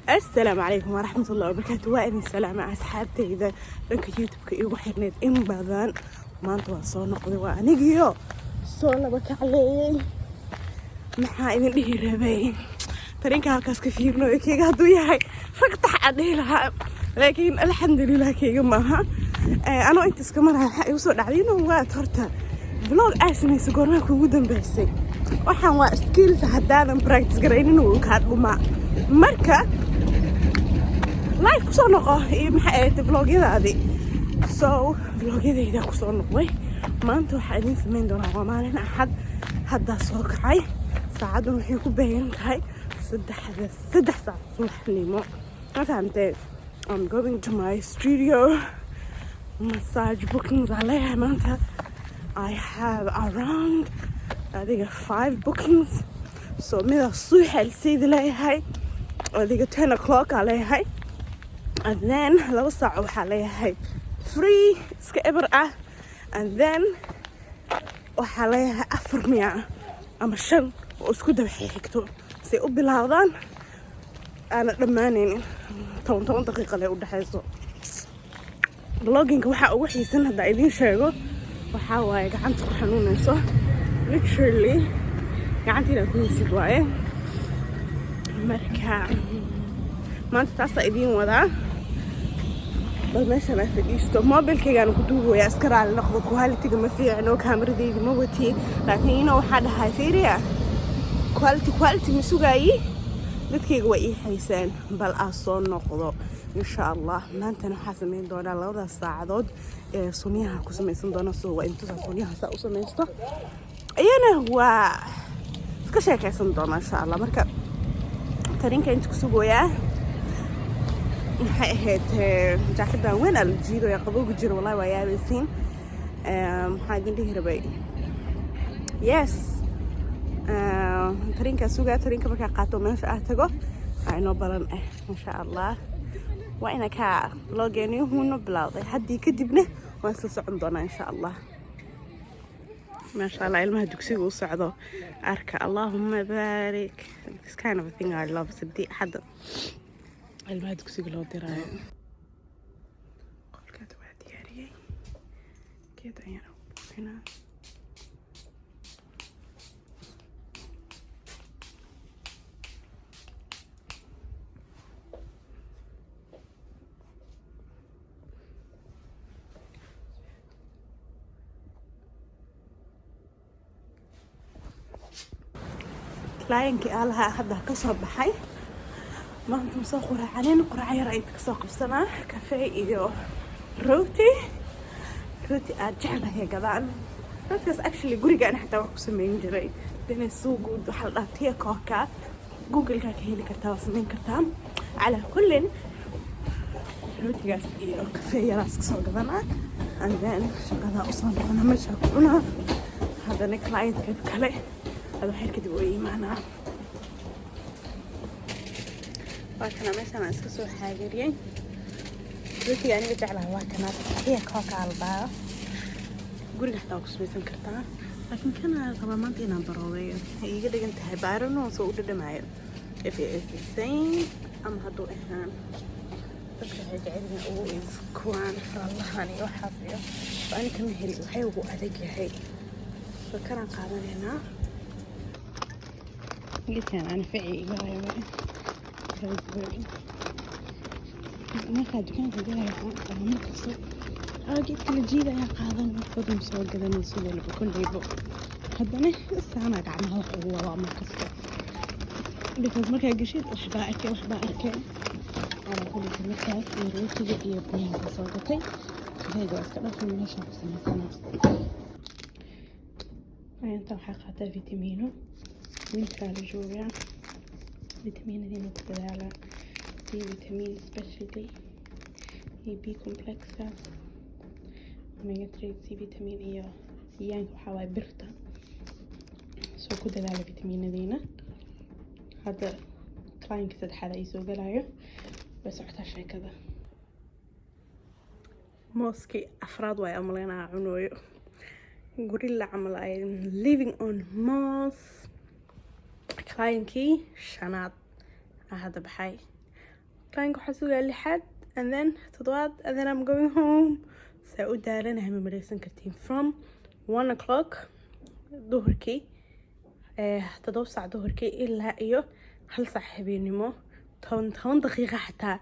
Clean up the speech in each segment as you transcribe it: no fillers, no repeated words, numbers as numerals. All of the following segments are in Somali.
السلام عليكم ورحمة الله وبركاته. وإن السلام أصحابتي إذا لك يوتيوب كيوغو حرنيت إن بدان ما أنتوا صار نقضي وأنيجيو صار لبك عليه maxaa idin dhihi rabay tarinka halkaas ka fiirno keyga hadduu yahay faqtax aan dhihi lahaa laakiin alxamdulilah keyga maaha anoo intaas ka maraha waxaa igu soo dhacday inuu waad horta vlog ay samayso goormaa kuugu dambeysay waxaan waa skills haddaadan practice garaynin uu kaa dhumaa marka live kusoo noqo iyo maxay ahayd vlogyadaadii so vlogyadayda kusoo noqday maanta waxaa idin samayn doonaa waa maalin axad haddaa soo kacay saacadun waxay ku beegan tahay saddex saac subaxnimo ma fahamtee I'm going to my studio massage bookings aan leeyahay maanta I have around adiga 5 bookings so midaa suuxeelsayda leeyahay adiga 10 o'clock aan leeyahay and then 2 saac waxaa leeyahay free iska eber ah and then waxaa leeyahay 4 miya ama 5 oo isku daba xigto si u bilaawdaan ana dhamaanaynin 10 daqiiqo leh u dhaxayso vlogging waxa ugu xiisan hadda idin sheego waxa waaye gacanta ku xanuunayso literally gacantiina ku haysid waaye marka maanta taas idin wadaa bal meeshan ay fadhiisto mobilkaygaan ku duubaya iska raali noqdo quality-ga ma fiicno kaameradayda ma wati laakiin inoo waxaa dhahay fiiriya quality ma sugaayi dadkayga waa ii haysaan bal aa soo noqdo insha allah maantana waxaa samayn doonaa 2 saacadood ee sunniyaha ku samaysan doona soo waa inta sunniyaha saa u samaysto ayana waa iska sheekaysan doona insha allah marka tarinka inta ku sugooyaa maxay ahayd jaakadan weyn ala jiido ee qabowga jiro wallahi waa yaabaysiin maxaa idin dhihi rabay yes tarinka sugaa tarinka markaa qaato meesha ah tago aynoo balan insha allah waa ina kaa loo geeniyo huuna bilowday haddii kadibna waan isla socon doonaa insha allah maasha allah ilmaha dugsiga u socdo arka allahumma baarik this kind of a thing I love sidii hadda ilmaha dugsiga loo diraayo qolkaada waa diyaariyey geed ayaan u buufinaa client-kii aalaha hadda ka soo baxay maanta ma soo quraacanin quraac yar ayta kasoo qabsanaa kafee iyo rooti aad jeclahay gadaan rootigaas actually gurigaan xataa wax ku samayn jiray dina suuguud waxaa la dhahaa tia kooka google-kaa ka heli kartaa waa samayn kartaa calaa kullin rootigaas iyo kafee yaraas kasoo gadanaa and then shaqadaa usoo noqona meeshaa ku cunaa haddana client-keed kale هذا حيل كده وإيمانها وكنا مثلا أسكسو حاجرين قلت يعني بجعلها وكنا هي كوكا على الباب قولي حتى أقص بيسن كرتها لكن كان طبعا ما تينا ضروري هي قد انت هبارن وصوت الدماير if it is the same أم هدو إحنا بس هيجعلنا always كوان الله هاني وحافظة وأنا كم هري وحي وأدق هي فكرا قادم هنا قلت أنا فعي قرايبي markaa dukaanka galaya ama markasta geed kala jiidaya qaadan badan soo gadanay sidoo laba kulleybo haddana saana gacmaha wax ugu wadaa markasta because markaa gashid waxbaa arkay ala kulleyba markaas iyo rootiga iyo biyaha soo gatay kafeega waa iska dhafan meeshaa ku samaysana inta waxaa qaataa vitamiino winkaa la joogaa vitamiinadiina ku dadaalaa vitamin especially B complex omega 3 C vitamin iyo yaanka waxa way birta soo ku dadaala vitamiinadiina hadda client saddexaad ay soo galayo way socotaa sheekada mooski afraad way amalena cunooyo gorilla camal ay living on moss client-kii shanaad hadda baxay كان حسوا لي حد and then تضوات and then I'm going home. سأودارنا هم مريسن كرتين from 1 o'clock ظهركي تضو ساعة ظهركي إلا إيو هل صح بينمو تون دقيقة حتى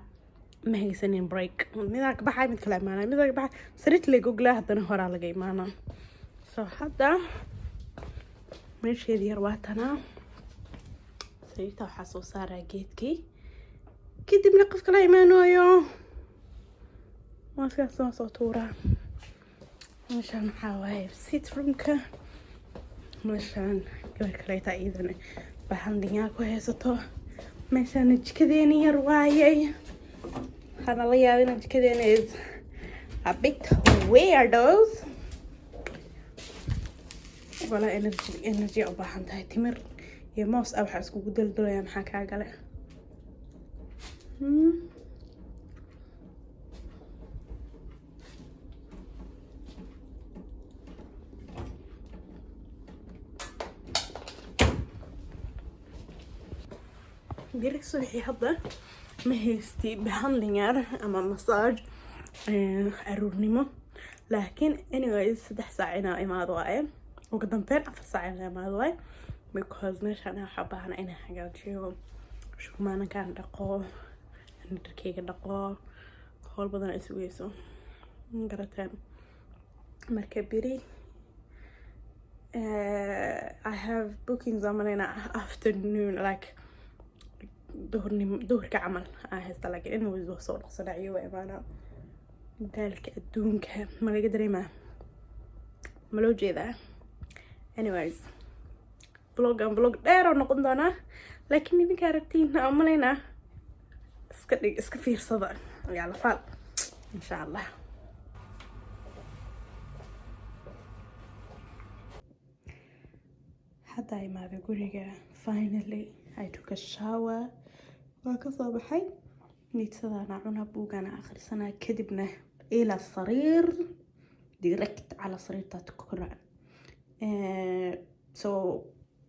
ما هي سنين بريك مذاك بحاي متكلم معنا مذاك بحاي سريت لي جوجله هدنا هورا لقي معنا so هذا ماشي دي رواتنا سريتها وحاسو صار جيتكي كده بنقف كلا إيمانو يو ما سياسة صوتورة مشان حاوي سيت رومك مشان قبل كليتا إذن بهندينيا كويسة مشان جكديني رواية هذا اللي يابينا جكديني is a bit weirdos ولا energy أباحن تاي تمر يموس أو حاسكو قدل دوليا محاكا قلع بيرك صبحي هذا مهستي بهاندلينير أما مساج أرورنيمو لكن anyways 6 ساعة إما ضواي وقدام بين 4 ساعة إما ضواي because مش أنا حابة أنا إنها حاجة شو ما أنا كان دقو ندركيك دقو هول بدنا أسويسو قرأتين مركبيري I have bookings عملنا afternoon like ظهر كعمل هسه لكن إنه وزوه صور صناعي وإمانة ذلك الدونك ما قدري ما لو جيدا anyways vlog دير ونقول دانا لكن إذا كاربتين عملنا اسكفير صدق على فال إن شاء الله حتى ما بقولك finally I took a shower وكصوب حي نيتسدانا عنا بوغانا آخر سنة كدبنا إلى الصرير ديركت على صرير تاتكوران so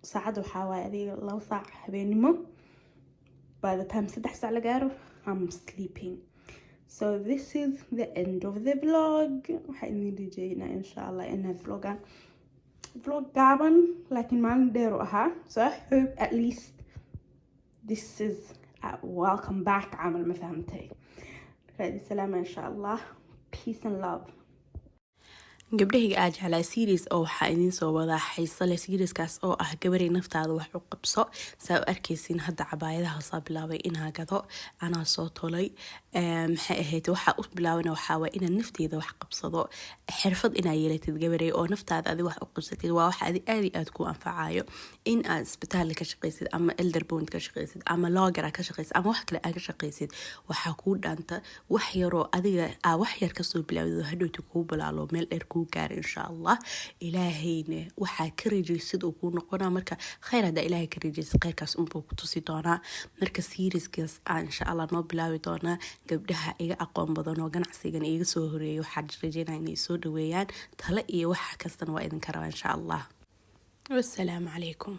ساعدوا حوالي لو ساعة بينمو by the time 6 ساعة لقارو I'm sleeping so this is the end of the vlog وحيني دي جينا إن شاء الله إنها vlog قابن لكن ما نديرو أها so I hope at least this is welcome back عمل ما فهمتي هذه السلامة إن شاء الله peace and love gabdhahayga aad jeclaa series oo waxaa idiin soo wadaa xiiso leh serieskaas oo ah gabaray naftaada wax u qabso saa u arkaysiin hadda cabaayadaha soo bilaabay inaa gado anaa soo tolay maxay ahayd waxa u bilaabana waxaa waa inaad nafteeda wax qabsado xirfad inaa yeelatid gabaray oo naftaada adi wax u qabsatid waa waxa aad ku anfacayo in aad isbitaal ka shaqaysid ama elder bond ka shaqaysid ama logger ka shaqaysid ama wax kale aad ka shaqaysid waxa ku dhaanta wax yaroo adiga wax yar ka soo bilaawdo hadhowti ku balaalo meel dheer gaar insha Allah ilaahayna waxa ka rajaysid oo ku noqona marka khayr hada ilaahay ka rajaysid qayrkaas buu ku tusi doonaa marka serieskaas insha Allah noo bilaabi doona gabdhaha iga aqoon badan oo ganacsigan iga soo horeeyo waxa rajaynaa inay soo dhaweeyaan tala iyo wax kasta waa idin ka rabaa insha Allah wassalaamu calaykum